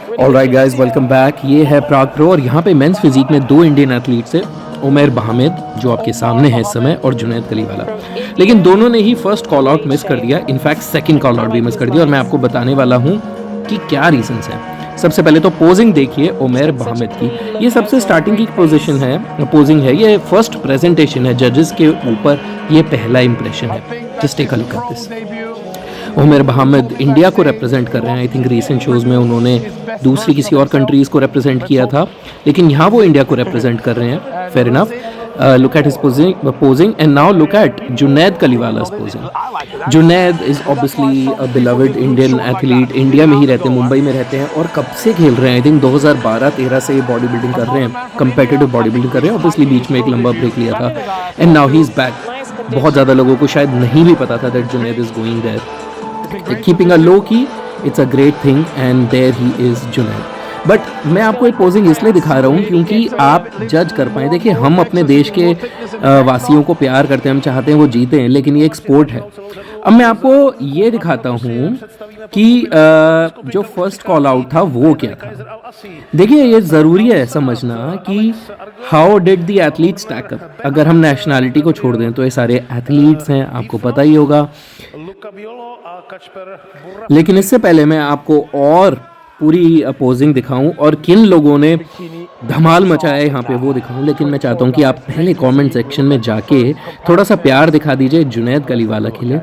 Alright guys, welcome back. ये है प्राग pro और यहाँ पे मेंस फिजिक में दो इंडियन एथलीट्स हैं, उमैर बहामिद जो आपके सामने है इस समय और जुनैद कलीवाला। लेकिन दोनों ने ही फर्स्ट कॉल आउट मिस कर दिया, इनफैक्ट सेकंड कॉल आउट भी मिस कर दिया और मैं आपको बताने वाला हूँ कि क्या रीजंस हैं। सबसे पहले तो पोजिंग देखिए उमैर बहामिद की। ये सबसे स्टार्टिंग की पोजीशन है, पोजिंग है, ये फर्स्ट प्रेजेंटेशन है जजेस के ऊपर, ये पहला इंप्रेशन है। Just take a look at this. Umair Bahamid India को रिप्रेजेंट कर रहे हैं। आई थिंक रीसेंट शोज़ में उन्होंने दूसरी किसी और कंट्रीज़ को रिप्रेजेंट किया था, लेकिन यहाँ वो इंडिया को रिप्रेजेंट कर रहे हैं। Fair enough. Look at his posing and now look at Junaid Kaliwala's posing. Junaid is obviously a beloved Indian athlete, India में ही रहते हैं, मुंबई में रहते हैं और कब से खेल रहे हैं। आई थिंक 2012-13 से बॉडी बिल्डिंग कर रहे हैं, कंपेटिटिव बॉडी बिल्डिंग कर रहे हैं। ऑब्वियसली बीच में एक लंबा ब्रेक लिया था and now he is back. बहुत ज़्यादा लोगों को शायद नहीं भी पता था that Junaid is going there. Keeping a low key, it's a great thing and there he is Junaid. But मैं आपको एक पोजिंग इसलिए दिखा रहा हूँ क्योंकि आप जज कर पाएँ। देखिए, हम अपने देश के वासियों को प्यार करते हैं, हम चाहते हैं वो जीते हैं, लेकिन ये एक स्पोर्ट है। अब मैं आपको ये दिखाता हूँ कि जो फर्स्ट कॉल आउट था वो क्या था। देखिए, ये ज़रूरी है समझना कि how did the athlete stack up. अगर हम नेशनैलिटी को छोड़ दें तो ये सारे एथलीट्स हैं, आपको पता ही होगा। लेकिन इससे पहले मैं आपको और पूरी पोजिंग दिखाऊं और किन लोगों ने धमाल मचाया यहाँ पे वो दिखाऊं। लेकिन मैं चाहता हूँ कि आप पहले कमेंट सेक्शन में जाके थोड़ा सा प्यार दिखा दीजिए जुनैद कलीवाला के लिए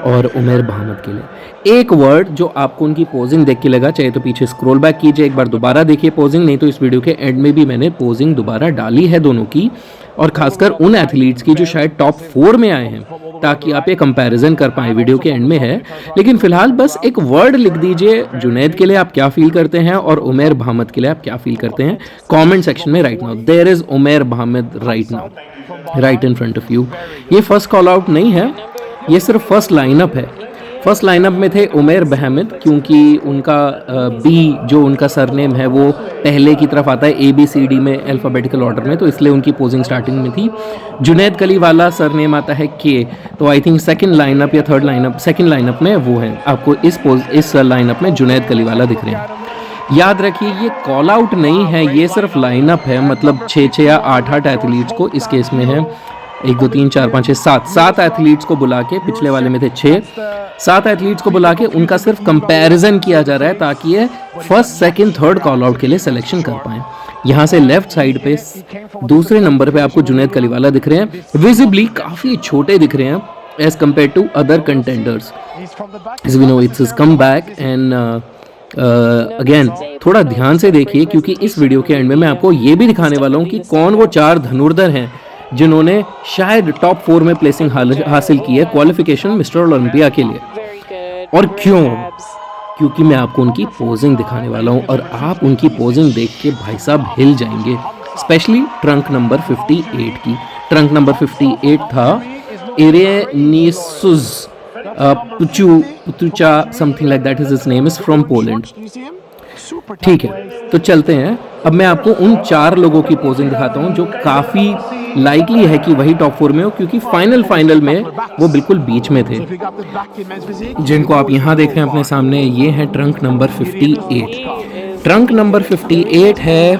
और उमैर बहामिद के लिए। एक वर्ड जो आपको उनकी पोजिंग देख के लगा, चाहे तो पीछे स्क्रॉल बैक कीजिए, एक बार दोबारा देखिए पोजिंग, नहीं तो इस वीडियो के एंड में भी मैंने पोजिंग दोबारा डाली है दोनों की, और खासकर उन एथलीट्स की जो शायद टॉप 4 में आए हैं, ताकि आप ये कंपैरिजन कर पाएं। वीडियो के एंड में है, लेकिन फिलहाल बस एक वर्ड लिख दीजिए जुनैद के लिए आप क्या फील करते हैं और उमैर बहामिद के लिए आप क्या फील करते हैं कमेंट सेक्शन में right now. There is Umair Bahamid right now, right in front of you. ये फर्स्ट कॉल आउट नहीं है, ये सिर्फ फर्स्ट लाइनअप है। फर्स्ट लाइनअप में थे उमैर बहामिद, क्योंकि उनका बी जो उनका सरनेम है वो पहले की तरफ आता है ABCD में अल्फ़ाबेटिकल ऑर्डर में, तो इसलिए उनकी पोजिंग स्टार्टिंग में थी। जुनैद कलीवाला सरनेम आता है K, तो आई थिंक सेकंड लाइनअप या थर्ड लाइनअप, सेकंड लाइनअप में वो है। आपको इस लाइनअप में जुनैद कलीवाला दिख रहे हैं। याद रखिए, ये कॉल आउट नहीं है, ये सिर्फ लाइनअप है। मतलब 6 या 8 एथलीट्स को इस केस में है, 1 2 3 4 5 6 7 एथलीट्स को बुला के, पिछले वाले में थे 6, 7 एथलीट्स को बुला के उनका सिर्फ कंपैरिजन किया जा रहा है ताकि ये first second third call out के लिए सिलेक्शन कर पाएं। यहाँ से लेफ्ट साइड पे दूसरे नंबर पे आपको जुनैद कलीवाला दिख रहे हैं, विजिबली काफी छोटे दिख रहे हैं as compare to other contenders. As we know it's his comeback and again थोड़ा ध्यान से देखिए, क्योंकि इस वीडियो के एंड में मैं आपको ये भी दिखाने वाला हूँ कि कौन वो 4 धनुर्धर हैं जिन्होंने शायद टॉप 4 में प्लेसिंग हासिल की है क्वालिफिकेशन मिस्टर ओलंपिया के लिए। और क्यों? क्योंकि मैं आपको उनकी पोजिंग दिखाने वाला हूं और आप उनकी पोजिंग देख के भाई साहब हिल जाएंगे, स्पेशली ट्रंक नंबर 58 की। ट्रंक नंबर 58 था Ireneusz Putucha, something like that is his name, is from Poland. ठीक है, तो चलते हैं। अब मैं आपको उन 4 लोगों की पोजिंग दिखाता हूं जो काफ़ी लाइकली है कि वही टॉप 4 में हो, क्योंकि फाइनल में वो बिल्कुल बीच में थे। जिनको आप यहाँ देख रहे हैं अपने सामने, ये है ट्रंक नंबर 58। ट्रंक नंबर 58 है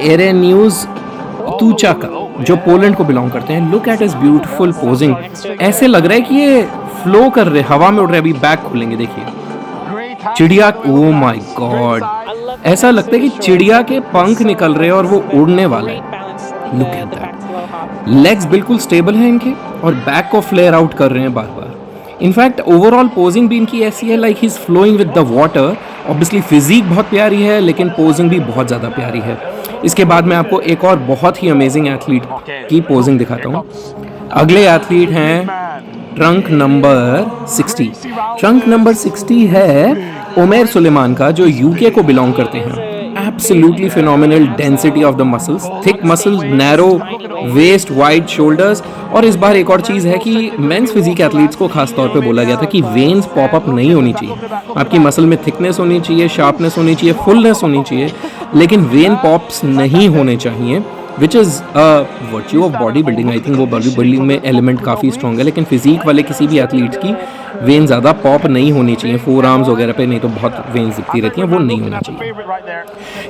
इरेनियुस पुतुचा का, जो पोलैंड को बिलोंग करते हैं। Look at his beautiful posing, ऐसे लग रहा है कि ये फ्लो कर रहे, हवा में उड़ रहे। अभी बैक खोलेंगे, देखिए चिड़िया, ओ माय गॉड, ऐसा लगता है कि चिड़िया के पंख निकल रहे हैं और वो उड़ने वाला है। Look at that. लेग्स बिल्कुल स्टेबल हैं इनके और बैक को फ्लेयर आउट कर रहे हैं बार बार। इनफैक्ट ओवरऑल पोजिंग भी इनकी ऐसी है like he is flowing with the water. Obviously physique बहुत प्यारी है, लेकिन पोजिंग भी बहुत ज़्यादा प्यारी है। इसके बाद मैं आपको एक और बहुत ही अमेजिंग एथलीट की पोजिंग दिखाता हूँ। अगले एथलीट हैं ट्रंक नंबर 60। ट्रंक नंबर 60 है उमैर सुलेमान का, जो यूके को बिलोंग करते हैं। Absolutely phenomenal density of the muscles, thick muscles, narrow waist, wide shoulders. और इस बार एक और चीज़ है कि मेंस फिजिक एथलीट्स को खास तौर पे बोला गया था कि वेन्स पॉप अप नहीं होनी चाहिए। आपकी मसल में थिकनेस होनी चाहिए, शार्पनेस होनी चाहिए, फुलनेस होनी चाहिए, लेकिन वेन पॉप्स नहीं होने चाहिए, which is virtue of body building. I think वो बॉडी बिल्डिंग में एलिमेंट काफ़ी स्ट्रॉन्ग है, लेकिन फिजिक वाले किसी भी एथलीट्स की वेन ज़्यादा पॉप नहीं होनी चाहिए फोर आर्म्स वगैरह पे, नहीं तो बहुत वेन्स दिखती रहती हैं, वो नहीं होना चाहिए।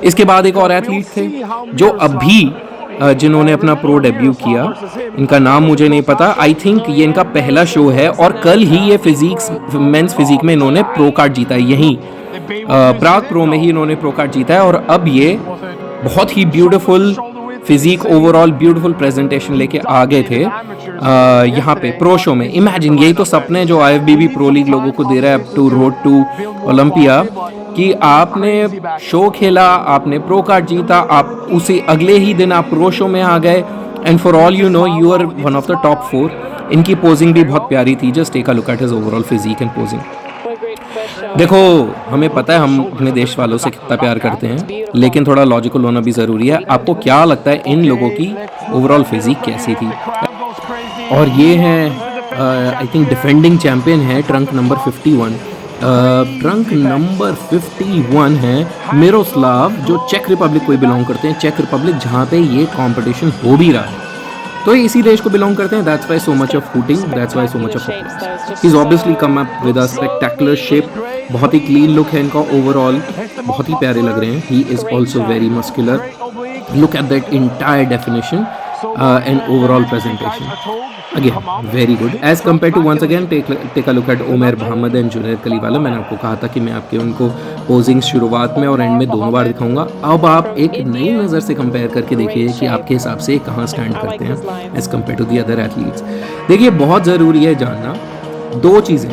इसके बाद एक और एथलीट थे जो अभी जिन्होंने अपना प्रो डेब्यू किया, इनका नाम मुझे नहीं पता, आई थिंक ये इनका पहला शो है और कल ही ये फिजिक्स मेंस फिजिक में इन्होंने प्रो कार्ड जीता है, यहीं प्राग प्रो में ही इन्होंने प्रो कार्ड जीता है। और अब ये बहुत ही beautiful physique, overall beautiful presentation लेके आ गए थे यहाँ पे प्रो शो में। इमेजिन, यही तो सपने जो IFBB प्रो लीग लोगों को दे रहा है टू रोड टू ओलंपिया, कि आपने शो खेला, आपने प्रो कार्ड जीता, आप उसे अगले ही दिन आप प्रो शो में आ गए, and for all you know you are one of the top 4। इनकी पोजिंग भी बहुत प्यारी थी, just take a look at his overall physique and posing. देखो, हमें पता है हम अपने देश वालों से कितना प्यार करते हैं, लेकिन थोड़ा लॉजिकल होना भी ज़रूरी है। आपको क्या लगता है इन लोगों की ओवरऑल फिजिक कैसी थी? और ये हैं आई थिंक डिफेंडिंग चैम्पियन है, ट्रंक नंबर 51। ट्रंक नंबर 51 है मिरोस्लाव, जो चेक रिपब्लिक को बिलोंग करते हैं, चेक रिपब्लिक जहाँ पे ये कंपटीशन हो भी रहा है, तो ये इसी देश को बिलोंग करते हैं। That's why so much of hooting, that's why so much of applause. He is obviously come up with a spectacular shape, बहुत ही क्लीन लुक है इनका ओवरऑल, बहुत ही प्यारे लग रहे हैं। He is also very muscular, look at that entire definition and overall presentation, again very good as compare to once again take a look at Umar Mohammad and Junaid Kaliwala. मैंने आपको कहा था कि मैं आपके उनको पोजिंग शुरुआत में और एंड में दोनों बार दिखाऊंगा। अब आप एक नई नज़र से कंपेयर करके देखिए कि आपके हिसाब से कहाँ स्टैंड करते हैं as compare to the other athletes. देखिए, बहुत ज़रूरी है जानना दो चीज़ें,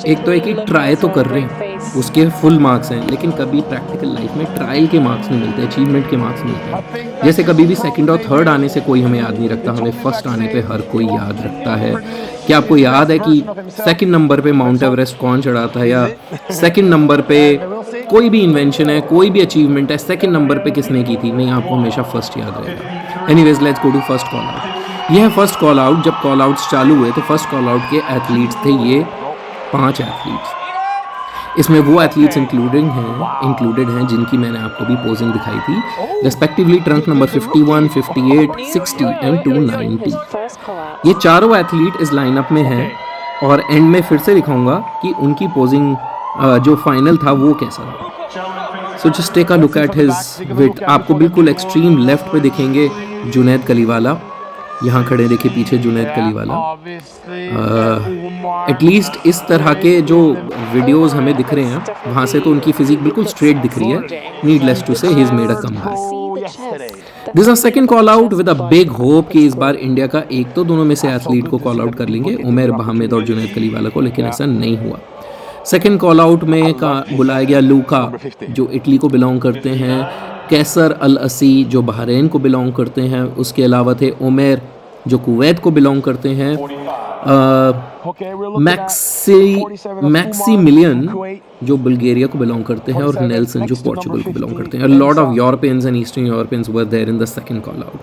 एक तो है कि ट्राई तो कर रहे हैं, उसके फुल मार्क्स हैं, लेकिन कभी प्रैक्टिकल लाइफ में ट्रायल के मार्क्स नहीं मिलते, अचीवमेंट के मार्क्स मिलते हैं। जैसे कभी भी सेकंड और थर्ड आने से कोई हमें याद नहीं रखता, हमें फर्स्ट आने पे हर कोई याद रखता है। क्या आपको याद है कि सेकंड नंबर पे माउंट एवरेस्ट कौन चढ़ा था, या सेकंड नंबर पे कोई भी इन्वेंशन है, कोई भी अचीवमेंट है, सेकंड नंबर पे किसने की थी? नहीं, आपको हमेशा फर्स्ट याद रहेगा। Anyways, let's go to first call out. यह है फर्स्ट कॉल आउट। जब कॉल आउट्स चालू हुए तो फर्स्ट कॉल आउट के एथलीट्स थे ये 5 एथलीट्स। इसमें वो एथलीट्स इंक्लूडेड हैं जिनकी मैंने आपको भी पोजिंग दिखाई थी, रेस्पेक्टिवली ट्रंक नंबर 51, 58, 60 एंड 290। ये चारों एथलीट इस लाइनअप में हैं और एंड में फिर से दिखाऊंगा कि उनकी पोजिंग जो फाइनल था वो कैसा था। So just take a look at his width. आपको बिल्कुल एक्सट्रीम लेफ्ट पे दिखेंगे जुनैद कलीवाला, यहाँ खड़े देखिए पीछे जुनैद कलीवाला। एटलीस्ट इस तरह के जो वीडियोस हमें दिख रहे हैं वहाँ से तो उनकी फिजिक बिल्कुल स्ट्रेट दिख रही है। नीडलेस टू से he is made a comeback. This is second call out with a big hope कि इस बार इंडिया का एक तो दोनों में से एथलीट को कॉल आउट कर लेंगे, उमर मोहम्मद और जुनैद कलीवाला को, लेकिन ऐसा नहीं हुआ। सेकंड कॉल आउट में बुलाया गया लूका जो इटली को बिलोंग करते हैं, कैसर अल असी जो बहरीन को बिलोंग करते हैं, उसके अलावा थे उमर जो कुवैत को बिलोंग करते हैं, मैक्सिमिलियन जो बुल्गारिया को बिलोंग करते हैं, और नेल्सन जो पोर्चुगल को बिलोंग करते हैं। Lot of Europeans and Eastern Europeans were there in the second call out.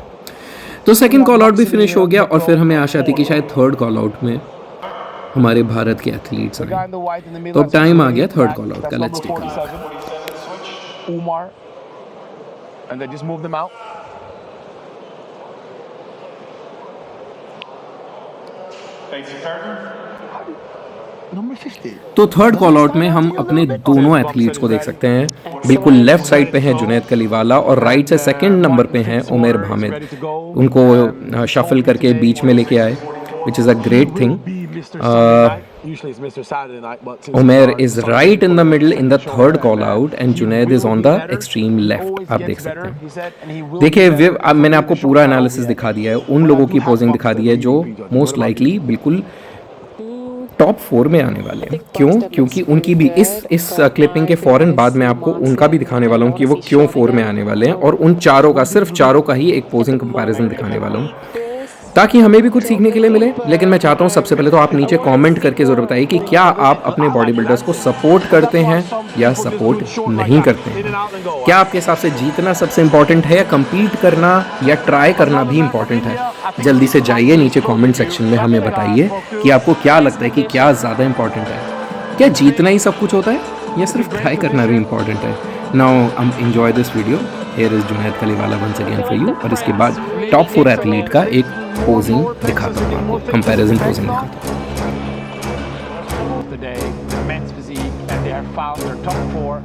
तो सेकंड कॉल आउट भी फिनिश हो गया और फिर हमें आशा थी कि शायद थर्ड कॉल आउट में हमारे भारत के एथलीट्स आए। तो अब टाइम आ गया थर्ड कॉल आउट का। Let's take a look. And they just moved them out. तो थर्ड कॉल आउट में हम अपने दोनों एथलीट्स को देख सकते हैं। बिल्कुल लेफ्ट साइड पे है जुनैद कलीवाला और राइट से सेकंड नंबर पे हैं उमर मोहम्मद। उनको शफल करके बीच में लेके आए, which is a great thing. Umair is right in the middle in the third call out and Junaid is on the extreme left. आप देख सकते हैं। देखिए, अब मैंने आपको पूरा एनालिसिस दिखा दिया है, उन लोगों की पोजिंग दिखा दी है जो मोस्ट लाइकली बिल्कुल टॉप 4 में आने वाले हैं। क्यों? क्योंकि उनकी भी इस क्लिपिंग के फौरन बाद मैं आपको उनका भी दिखाने वाला हूँ कि वो क्यों 4 में आने वाले हैं, और उन चारों का, सिर्फ चारों का ही एक पोजिंग कंपैरिजन दिखाने वाला हूँ ताकि हमें भी कुछ सीखने के लिए मिले। लेकिन मैं चाहता हूँ सबसे पहले तो आप नीचे कमेंट करके ज़रूर बताइए कि क्या आप अपने बॉडी बिल्डर्स को सपोर्ट करते हैं या सपोर्ट नहीं करते हैं। क्या आपके हिसाब से जीतना सबसे इम्पॉर्टेंट है, या कम्पीट करना या ट्राई करना भी इम्पॉर्टेंट है? जल्दी से जाइए नीचे कमेंट सेक्शन में हमें बताइए कि आपको क्या लगता है कि क्या ज़्यादा इम्पॉर्टेंट है। क्या जीतना ही सब कुछ होता है या सिर्फ ट्राई करना भी इम्पॉर्टेंट है? Now enjoy this video. Here is Junaid Kaliwala once again for you, और इसके बाद टॉप 4 एथलीट का एक पोजिंग दिखाता हूँ, कंपैरिजन पोजिंग दिखाता हूँ। fouls. They're top 4. And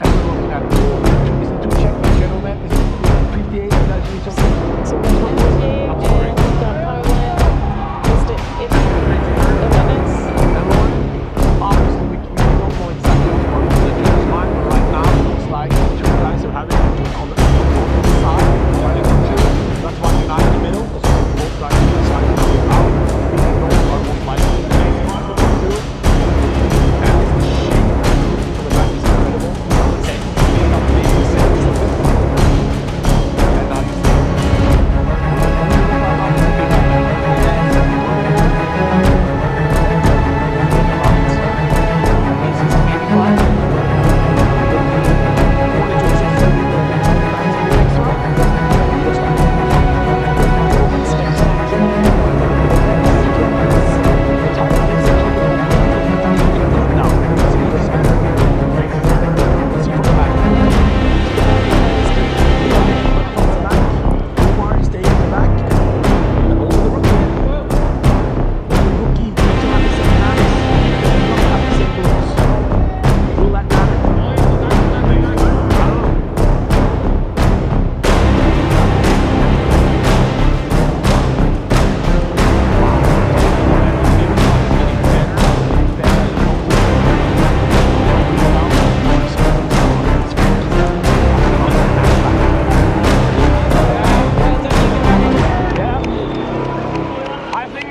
we're looking at is it 2 check by gentlemen? Is it 58? Is that something? So Mackenzie and Poland listed in the minutes. And Lauren, obviously we don't know exactly what's going on in the line, but right now it looks like the two guys are having it on the side. That's why you're not in the middle, because both guys on the side are out. And those are most likely the main one of the two. And the shape for the back is incredible. And now you see.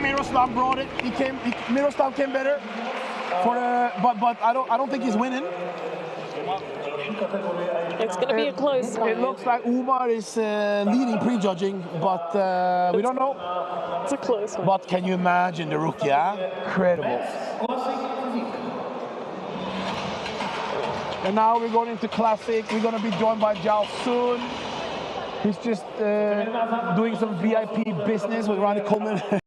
Miroslav brought it. Miroslav came better for the, but I don't think he's winning. It's going to be a close one. It looks like Umar is leading pre-judging, but we don't know. It's a close one. But can you imagine the rookie? Huh? Incredible. And now we're going into classic. We're going to be joined by Jal soon. He's just doing some VIP business with Ronnie Coleman.